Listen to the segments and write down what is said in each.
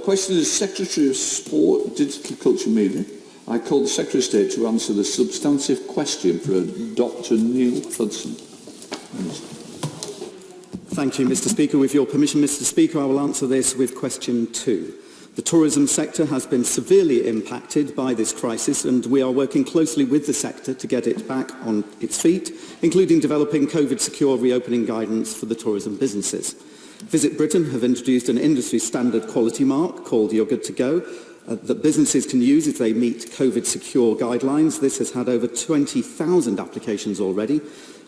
question is Secretary of Sport, Digital Culture Media. I call the Secretary of State to answer the substantive question for Dr. Neil Hudson. Thank you, Mr. Speaker. With your permission, Mr. Speaker, I will answer this with question 2. The tourism sector has been severely impacted by this crisis, and we are working closely with the sector to get it back on its feet, including developing COVID-secure reopening guidance for the tourism businesses. Visit Britain have introduced an industry-standard quality mark called You're Good to Go that businesses can use if they meet COVID-secure guidelines. This has had over 20,000 applications already,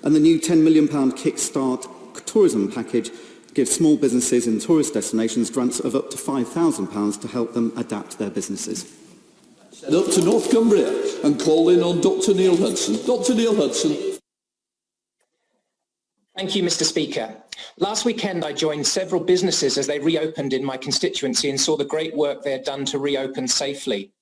and the new £10 million Kickstart tourism package gives small businesses in tourist destinations grants of up to £5,000 to help them adapt their businesses. Head up to North Cumbria and call in on Dr. Neil Hudson. Dr. Neil Hudson. Thank you, Mr. Speaker. Last weekend I joined several businesses as they reopened in my constituency and saw the great work they had done to reopen safely.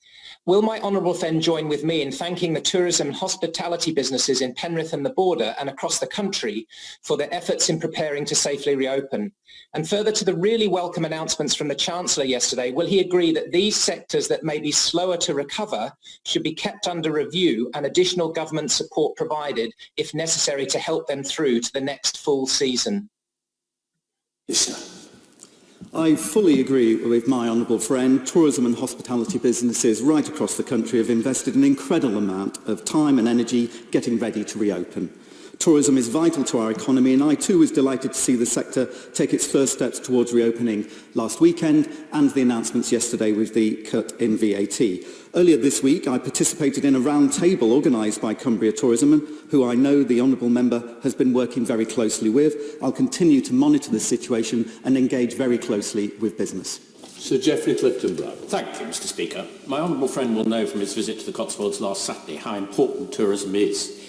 Will my honourable friend join with me in thanking the tourism and hospitality businesses in Penrith and the border and across the country for their efforts in preparing to safely reopen? And further to the really welcome announcements from the Chancellor yesterday, will he agree that these sectors that may be slower to recover should be kept under review and additional government support provided if necessary to help them through to the next full season? Yes, sir. I fully agree with my honourable friend. Tourism and hospitality businesses right across the country have invested an incredible amount of time and energy getting ready to reopen. Tourism is vital to our economy, and I too was delighted to see the sector take its first steps towards reopening last weekend and the announcements yesterday with the cut in VAT. Earlier this week I participated in a round table organised by Cumbria Tourism, who I know the honourable member has been working very closely with. I'll continue to monitor the situation and engage very closely with business. Sir Geoffrey Clifton-Brown. Thank you, Mr. Speaker. My honourable friend will know from his visit to the Cotswolds last Saturday how important tourism is.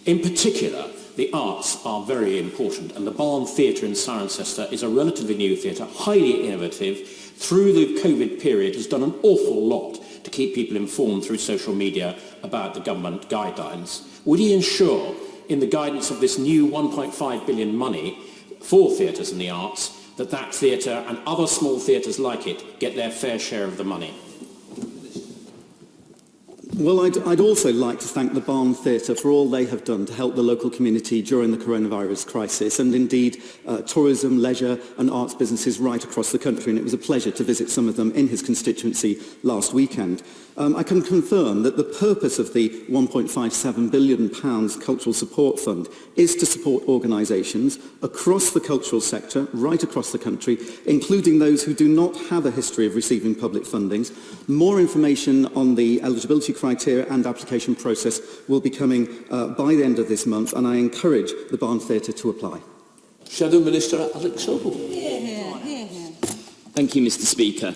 In particular, the arts are very important, and the Barn Theatre in Cirencester is a relatively new theatre, highly innovative. Through the COVID period, has done an awful lot to keep people informed through social media about the government guidelines. Would he ensure, in the guidance of this new 1.5 billion money for theatres and the arts, that that theatre and other small theatres like it get their fair share of the money? Well, I'd also like to thank the Barn Theatre for all they have done to help the local community during the coronavirus crisis, and indeed tourism, leisure and arts businesses right across the country, and it was a pleasure to visit some of them in his constituency last weekend. I can confirm that the purpose of the £1.57 billion Cultural Support Fund is to support organisations across the cultural sector, right across the country, including those who do not have a history of receiving public fundings. More information on the eligibility criteria and application process will be coming by the end of this month, and I encourage the Barn Theatre to apply. Shadow Minister Alex Sobel. Thank you, Mr. Speaker.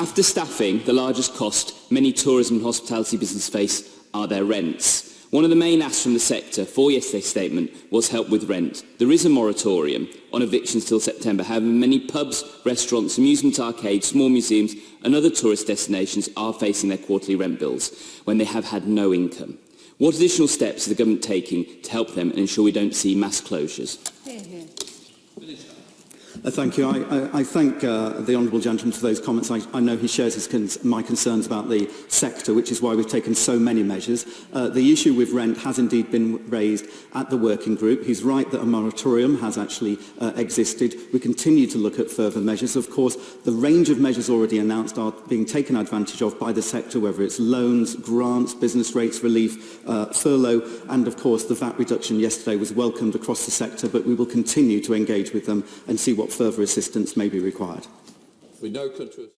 After staffing, the largest cost many tourism and hospitality businesses face are their rents. One of the main asks from the sector for yesterday's statement was help with rent. There is a moratorium on evictions till September. However, many pubs, restaurants, amusement arcades, small museums and other tourist destinations are facing their quarterly rent bills when they have had no income. What additional steps is the government taking to help them and ensure we don't see mass closures? Thank you. I thank the Honourable Gentleman for those comments. I know he shares my concerns about the sector, which is why we've taken so many measures. The issue with rent has indeed been raised at the working group. He's right that a moratorium has actually existed. We continue to look at further measures. Of course, the range of measures already announced are being taken advantage of by the sector, whether it's loans, grants, business rates relief, furlough, and of course the VAT reduction yesterday was welcomed across the sector, but we will continue to engage with them and see what further assistance may be required. We now come to